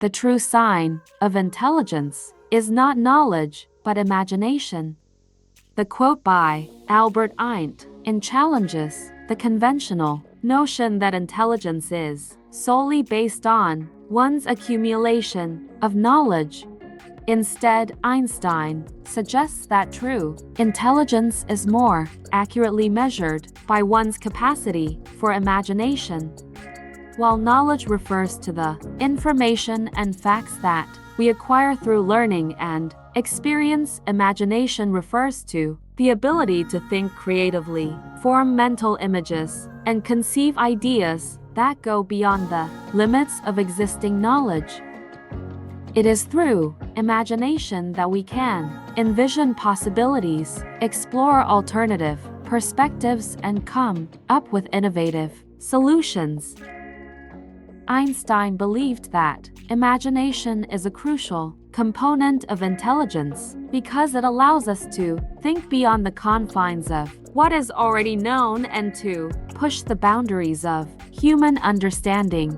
The true sign of intelligence is not knowledge, but imagination. The quote by Albert Einstein challenges the conventional notion that intelligence is solely based on one's accumulation of knowledge. Instead, Einstein suggests that true intelligence is more accurately measured by one's capacity for imagination. While knowledge refers to the information and facts that we acquire through learning and experience, imagination refers to the ability to think creatively, form mental images, and conceive ideas that go beyond the limits of existing knowledge. It is through imagination that we can envision possibilities, explore alternative perspectives, and come up with innovative solutions. Einstein believed that imagination is a crucial component of intelligence because it allows us to think beyond the confines of what is already known and to push the boundaries of human understanding.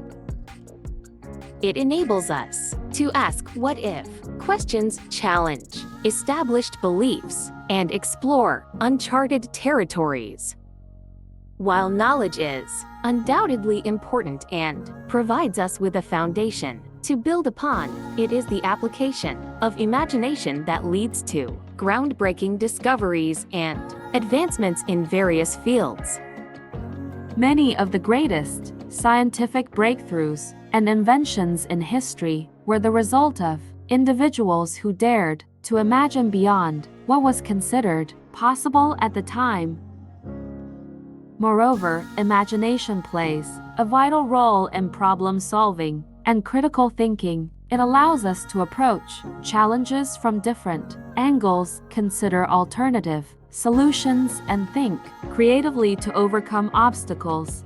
It enables us to ask what-if questions, challenge established beliefs, and explore uncharted territories. While knowledge is undoubtedly important and provides us with a foundation to build upon, it is the application of imagination that leads to groundbreaking discoveries and advancements in various fields. Many of the greatest scientific breakthroughs and inventions in history were the result of individuals who dared to imagine beyond what was considered possible at the time. Moreover, imagination plays a vital role in problem solving and critical thinking. It allows us to approach challenges from different angles, consider alternative solutions, and think creatively to overcome obstacles.